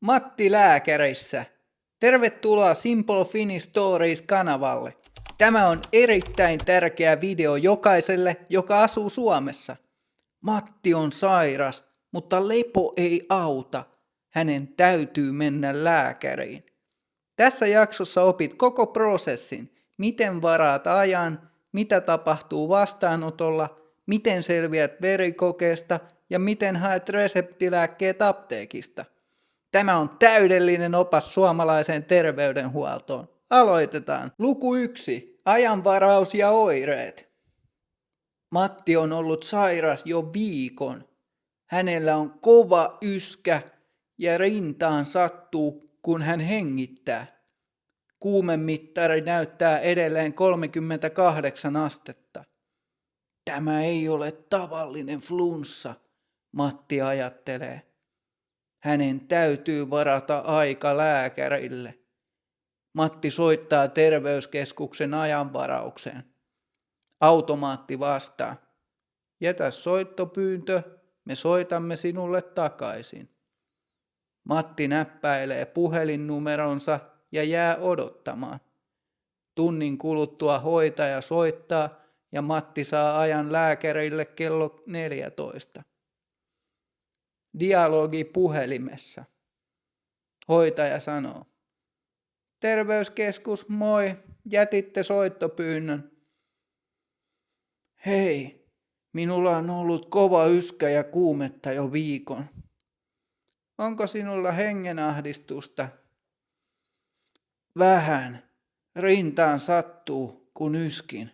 Matti Lääkärissä. Tervetuloa Simple Finnish Stories-kanavalle. Tämä on erittäin tärkeä video jokaiselle, joka asuu Suomessa. Matti on sairas, mutta lepo ei auta. Hänen täytyy mennä lääkäriin. Tässä jaksossa opit koko prosessin, miten varaat ajan, mitä tapahtuu vastaanotolla, miten selviät verikokeesta ja miten haet reseptilääkkeet apteekista. Tämä on täydellinen opas suomalaiseen terveydenhuoltoon. Aloitetaan. Luku 1. Ajanvaraus ja oireet. Matti on ollut sairas jo viikon. Hänellä on kova yskä ja rintaan sattuu, kun hän hengittää. Kuumemittari näyttää edelleen 38 astetta. Tämä ei ole tavallinen flunssa, Matti ajattelee. Hänen täytyy varata aika lääkärille. Matti soittaa terveyskeskuksen ajanvaraukseen. Automaatti vastaa. Jätä soittopyyntö, me soitamme sinulle takaisin. Matti näppäilee puhelinnumeronsa ja jää odottamaan. Tunnin kuluttua hoitaja soittaa ja Matti saa ajan lääkärille kello 14. Dialogi puhelimessa. Hoitaja sanoo. Terveyskeskus, moi, jätitte soittopyynnön. Hei, minulla on ollut kova yskä ja kuumetta jo viikon. Onko sinulla hengenahdistusta? Vähän. Rintaan sattuu, kun yskin.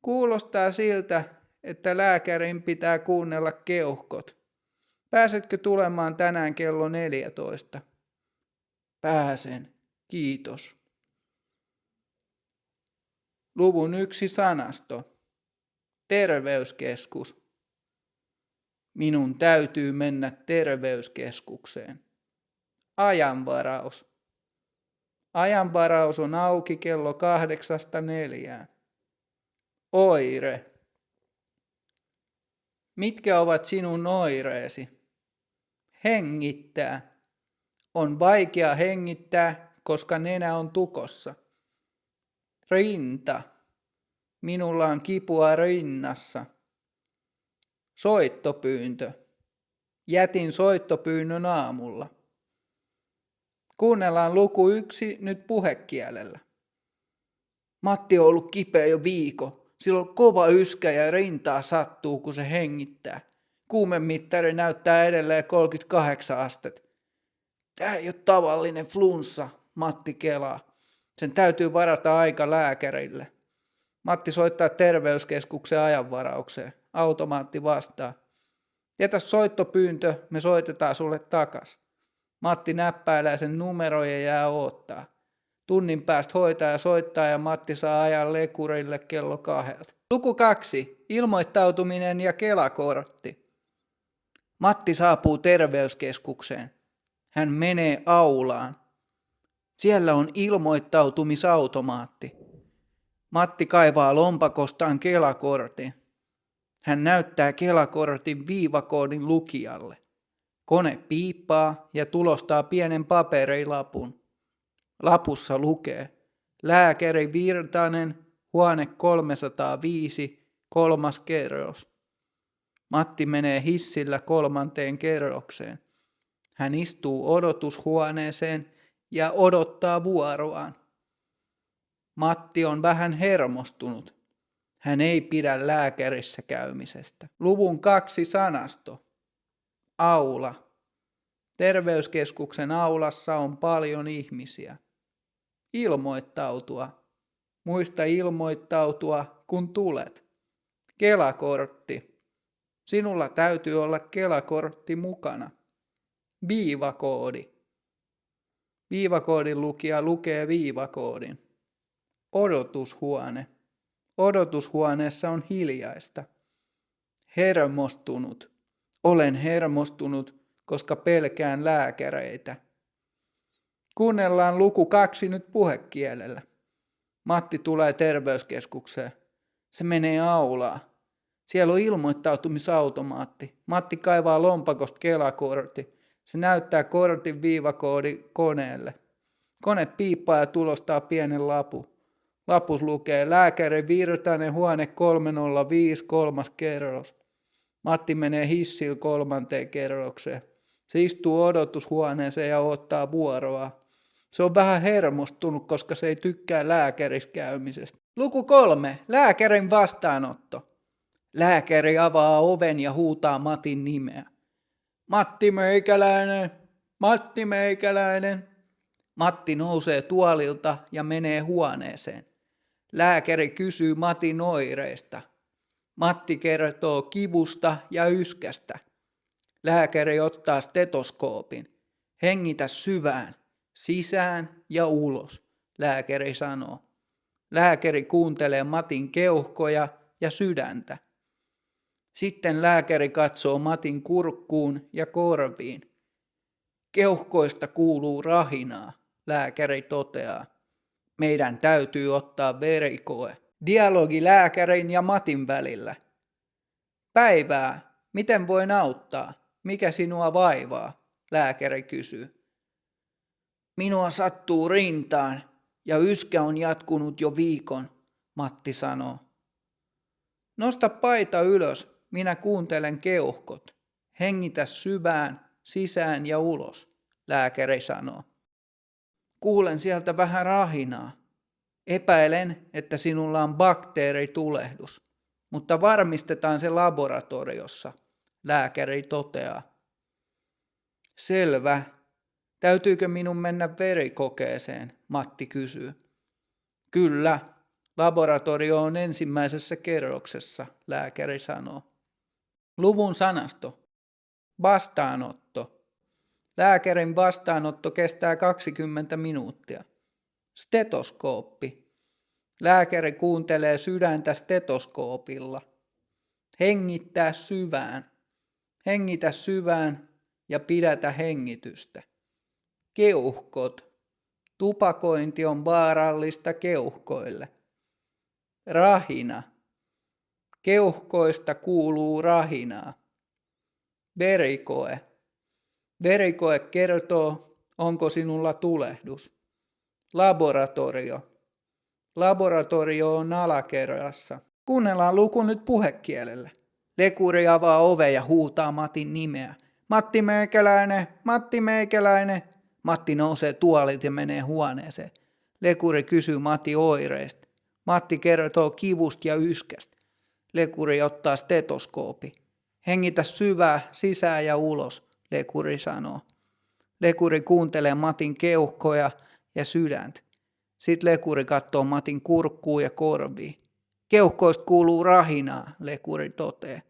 Kuulostaa siltä, että lääkärin pitää kuunnella keuhkot. Pääsetkö tulemaan tänään kello 14? Pääsen, kiitos. Luvun 1 sanasto. Terveyskeskus. Minun täytyy mennä terveyskeskukseen. Ajanvaraus. Ajanvaraus on auki kello 8–4. Oire. Mitkä ovat sinun oireesi? Hengittää. On vaikea hengittää, koska nenä on tukossa. Rinta. Minulla on kipua rinnassa. Soittopyyntö. Jätin soittopyynnön aamulla. Kuunnellaan luku 1 nyt puhekielellä. Matti on ollut kipeä jo viikon. Sillä on kova yskä ja rintaa sattuu, kun se hengittää. Kuumemittari näyttää edelleen 38 astetta. Tämä ei ole tavallinen flunssa, Matti kelaa. Sen täytyy varata aika lääkärille. Matti soittaa terveyskeskuksen ajanvaraukseen. Automaatti vastaa. Jätä soittopyyntö, me soitetaan sulle takas. Matti näppäilee sen numeron ja jää odottaa. Tunnin päästä hoitaja soittaa ja Matti saa ajan lekurille kello 2. Luku 2. Ilmoittautuminen ja Kela-kortti. Matti saapuu terveyskeskukseen. Hän menee aulaan. Siellä on ilmoittautumisautomaatti. Matti kaivaa lompakostaan Kela-kortin. Hän näyttää Kela-kortin viivakoodin lukijalle. Kone piippaa ja tulostaa pienen paperilapun. Lapussa lukee, lääkäri Virtanen, huone 305, 3. kerros. Matti menee hissillä 3. kerrokseen. Hän istuu odotushuoneeseen ja odottaa vuoroaan. Matti on vähän hermostunut. Hän ei pidä lääkärissä käymisestä. Luvun 2 sanasto. Aula. Terveyskeskuksen aulassa on paljon ihmisiä. Ilmoittautua. Muista ilmoittautua, kun tulet. Kela-kortti. Sinulla täytyy olla Kela-kortti mukana. Viivakoodi. Viivakoodin lukija lukee viivakoodin. Odotushuone. Odotushuoneessa on hiljaista. Hermostunut. Olen hermostunut, koska pelkään lääkäreitä. Kuunnellaan luku 2 nyt puhekielellä. Matti tulee terveyskeskukseen. Se menee aulaan. Siellä on ilmoittautumisautomaatti. Matti kaivaa lompakosta Kela-kortti. Se näyttää kortin viivakoodi koneelle. Kone piippaa ja tulostaa pienen lapun. Lapus lukee lääkäri Virtanen, huone 305, 3. kerros. Matti menee hissillä 3. kerrokseen. Se istuu odotushuoneeseen ja odottaa vuoroa. Se on vähän hermostunut, koska se ei tykkää lääkärissä käymisestä. Luku 3. Lääkärin vastaanotto. Lääkäri avaa oven ja huutaa Matin nimeä. Matti Meikäläinen! Matti Meikäläinen! Matti nousee tuolilta ja menee huoneeseen. Lääkäri kysyy Matin oireista. Matti kertoo kivusta ja yskästä. Lääkäri ottaa stetoskoopin. Hengitä syvään, sisään ja ulos, lääkäri sanoo. Lääkäri kuuntelee Matin keuhkoja ja sydäntä. Sitten lääkäri katsoo Matin kurkkuun ja korviin. Keuhkoista kuuluu rahinaa, lääkäri toteaa. Meidän täytyy ottaa verikoe. Dialogi lääkärin ja Matin välillä. Päivää, miten voin auttaa? Mikä sinua vaivaa? Lääkäri kysyy. Minua sattuu rintaan ja yskä on jatkunut jo viikon, Matti sanoo. Nosta paita ylös, minä kuuntelen keuhkot. Hengitä syvään, sisään ja ulos, lääkäri sanoo. Kuulen sieltä vähän rahinaa. Epäilen, että sinulla on bakteeritulehdus, mutta varmistetaan se laboratoriossa, lääkäri toteaa. Selvä. Täytyykö minun mennä verikokeeseen, Matti kysyy. Kyllä, laboratorio on ensimmäisessä kerroksessa, lääkäri sanoo. Luvun sanasto. Vastaanotto. Lääkärin vastaanotto kestää 20 minuuttia. Stetoskooppi. Lääkäri kuuntelee sydäntä stetoskoopilla. Hengittää syvään. Hengitä syvään ja pidätä hengitystä. Keuhkot. Tupakointi on vaarallista keuhkoille. Rahina. Keuhkoista kuuluu rahinaa. Verikoe. Verikoe kertoo, onko sinulla tulehdus. Laboratorio. Laboratorio on alakerrassa. Kuunnellaan luku nyt puhekielellä. Lekuri avaa oven ja huutaa Matin nimeä. Matti Meikäläinen, Matti Meikäläinen. Matti nousee tuolit ja menee huoneeseen. Lekuri kysyy Matti oireista. Matti kertoo kivusta ja yskästä. Lekuri ottaa stetoskoopi. Hengitä syvää, sisään ja ulos, lekuri sanoo. Lekuri kuuntelee Matin keuhkoja ja sydäntä. Sitten lekuri katsoo Matin kurkkuun ja korviin. Keuhkoista kuuluu rahinaa, lekuri toteaa.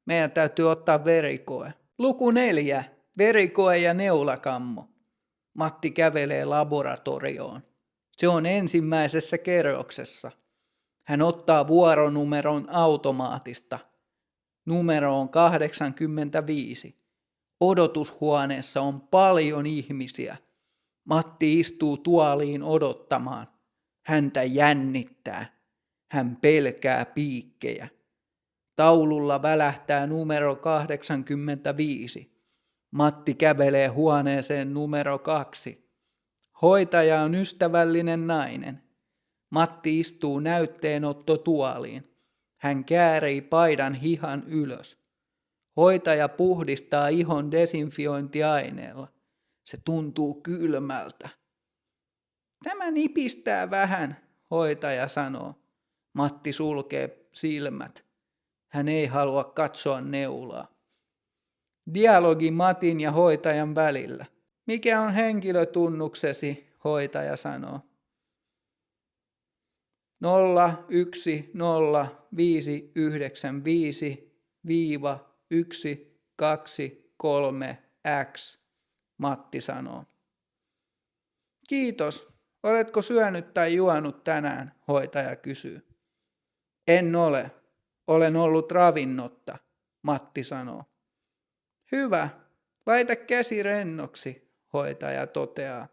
Meidän täytyy ottaa verikoe. Luku 4. Verikoe ja neulakammo. Matti kävelee laboratorioon. Se on ensimmäisessä kerroksessa. Hän ottaa vuoronumeron automaatista. Numero on 85. Odotushuoneessa on paljon ihmisiä. Matti istuu tuoliin odottamaan. Häntä jännittää. Hän pelkää piikkejä. Taululla välähtää numero 85. Matti kävelee huoneeseen numero 2. Hoitaja on ystävällinen nainen. Matti istuu näytteenottotuoliin. Hän käärii paidan hihan ylös. Hoitaja puhdistaa ihon desinfiointiaineella. Se tuntuu kylmältä. Tämä nipistää vähän, hoitaja sanoo. Matti sulkee silmät. Hän ei halua katsoa neulaa. Dialogi Matin ja hoitajan välillä. Mikä on henkilötunnuksesi, hoitaja sanoo. 01595-123X, Matti sanoo. Kiitos. Oletko syönyt tai juonut tänään, hoitaja kysyy. En ole. Olen ollut ravinnotta, Matti sanoo. Hyvä. Laita käsi rennoksi, hoitaja toteaa.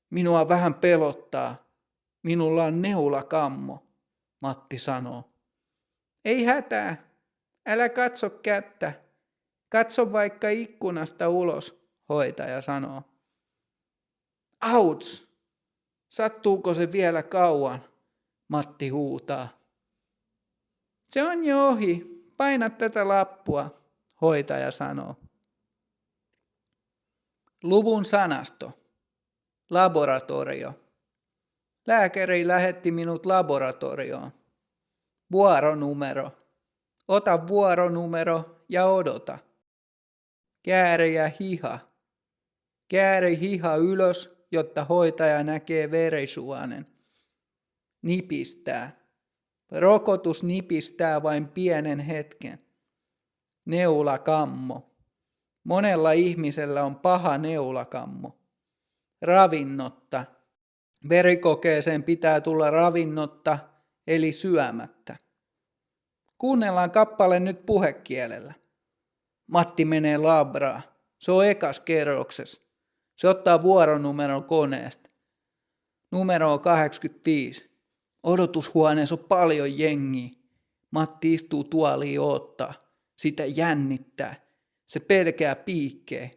Minua vähän pelottaa. Minulla on neulakammo, Matti sanoo. Ei hätää. Älä katso kättä. Katso vaikka ikkunasta ulos, hoitaja sanoo. Auts! Sattuuko se vielä kauan? Matti huutaa. Se on jo ohi. Paina tätä lappua, hoitaja sanoo. Luvun sanasto. Laboratorio. Lääkäri lähetti minut laboratorioon. Vuoronumero. Ota vuoronumero ja odota. Kääriä hiha. Kääri hiha ylös, jotta hoitaja näkee verisuonen. Nipistää. Rokotus nipistää vain pienen hetken. Neulakammo. Monella ihmisellä on paha neulakammo. Ravinnotta. Verikokeeseen pitää tulla ravinnotta, eli syömättä. Kuunnellaan kappale nyt puhekielellä. Matti menee labraa. Se on ekas kerroksessa. Se ottaa vuoronumeron koneesta. Numero on 85. Odotushuoneessa on paljon jengiä. Matti istuu tuoliin odottaa. Sitä jännittää. Se pelkää piikkejä.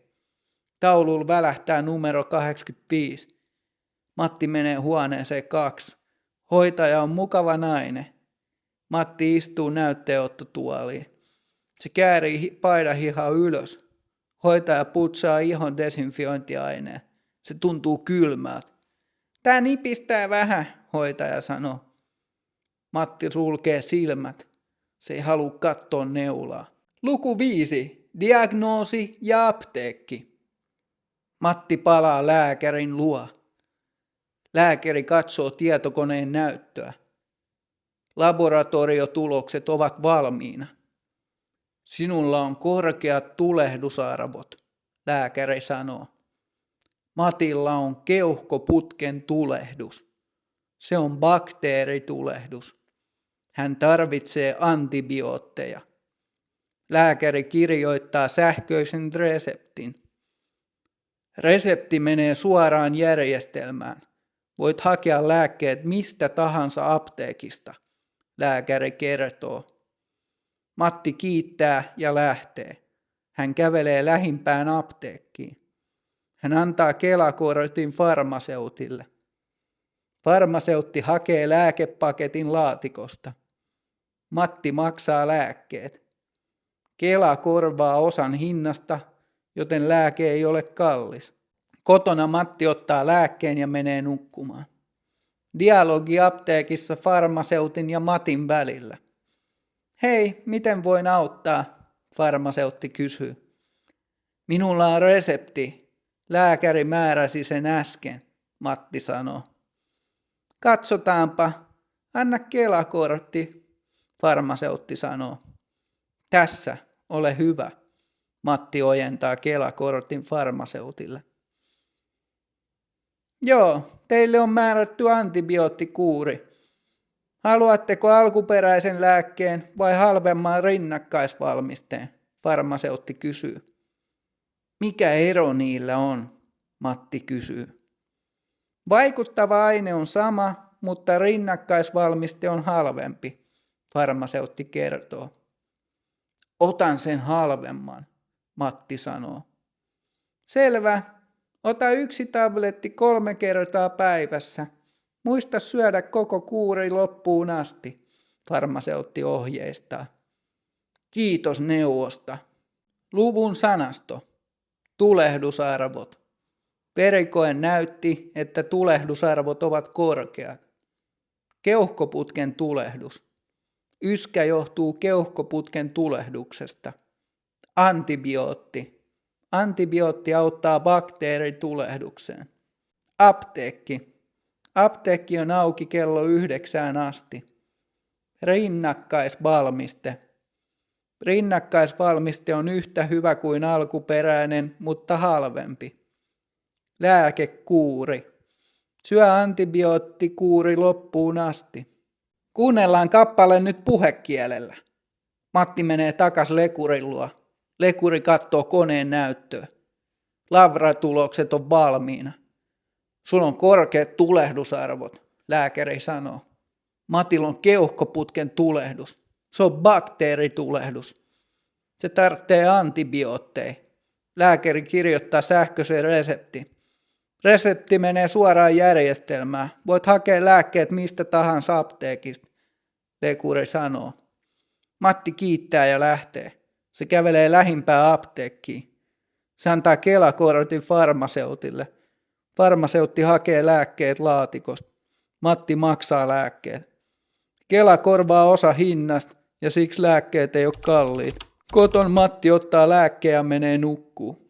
Taululla välähtää numero 85. Matti menee huoneeseen 2. Hoitaja on mukava nainen. Matti istuu näytteenottotuoliin. Se käärii paidan hihaa ylös. Hoitaja putsaa ihon desinfiointiaineen. Se tuntuu kylmältä. Tää nipistää vähän, hoitaja sanoo. Matti sulkee silmät. Se ei halua katsoa neulaa. Luku 5. Diagnoosi ja apteekki. Matti palaa lääkärin luo. Lääkäri katsoo tietokoneen näyttöä. Laboratoriotulokset ovat valmiina. Sinulla on korkeat tulehdusarvot, lääkäri sanoo. Matilla on keuhkoputken tulehdus. Se on bakteeritulehdus. Hän tarvitsee antibiootteja. Lääkäri kirjoittaa sähköisen reseptin. Resepti menee suoraan järjestelmään. Voit hakea lääkkeet mistä tahansa apteekista, lääkäri kertoo. Matti kiittää ja lähtee. Hän kävelee lähimpään apteekkiin. Hän antaa Kela-kortin farmaseutille. Farmaseutti hakee lääkepaketin laatikosta. Matti maksaa lääkkeet. Kela korvaa osan hinnasta, joten lääke ei ole kallis. Kotona Matti ottaa lääkkeen ja menee nukkumaan. Dialogi apteekissa farmaseutin ja Matin välillä. Hei, miten voin auttaa? Farmaseutti kysyy. Minulla on resepti. Lääkäri määräsi sen äsken, Matti sanoo. Katsotaanpa. Anna Kela-kortti, farmaseutti sanoo. Tässä, ole hyvä. Matti ojentaa Kela-kortin farmaseutille. Joo, teille on määrätty antibioottikuuri. Haluatteko alkuperäisen lääkkeen vai halvemman rinnakkaisvalmisteen? Farmaseutti kysyy. Mikä ero niillä on? Matti kysyy. Vaikuttava aine on sama, mutta rinnakkaisvalmiste on halvempi, farmaseutti kertoo. Otan sen halvemman, Matti sanoo. Selvä, ota 1 tabletti 3 kertaa päivässä. Muista syödä koko kuuri loppuun asti, farmaseutti ohjeistaa. Kiitos neuvosta. Luvun sanasto. Tulehdusarvot. Verikoe näytti, että tulehdusarvot ovat korkeat. Keuhkoputken tulehdus. Yskä johtuu keuhkoputken tulehduksesta. Antibiootti. Antibiootti auttaa bakteeritulehdukseen. Apteekki. Apteekki on auki kello 9 asti. Rinnakkaisvalmiste. Rinnakkaisvalmiste on yhtä hyvä kuin alkuperäinen, mutta halvempi. Lääkekuuri. Syö antibioottikuuri loppuun asti. Kuunnellaan kappale nyt puhekielellä. Matti menee takas lekurin luo. Lekuri katsoo koneen näyttöä. Labratulokset on valmiina. Sulla on korkeat tulehdusarvot, lääkäri sanoo. Matilla on keuhkoputken tulehdus. Se on bakteeritulehdus. Se tarvitsee antibiootteja. Lääkäri kirjoittaa sähköisen resepti. Resepti menee suoraan järjestelmään. Voit hakea lääkkeet mistä tahansa apteekista, lekuri sanoo. Matti kiittää ja lähtee. Se kävelee lähimpään apteekkiin. Se antaa Kela-kortin farmaseutille. Farmaseutti hakee lääkkeet laatikosta. Matti maksaa lääkkeet. Kela korvaa osa hinnasta ja siksi lääkkeet ei ole kalliit. Koton Matti ottaa lääkkeen ja menee nukkuu.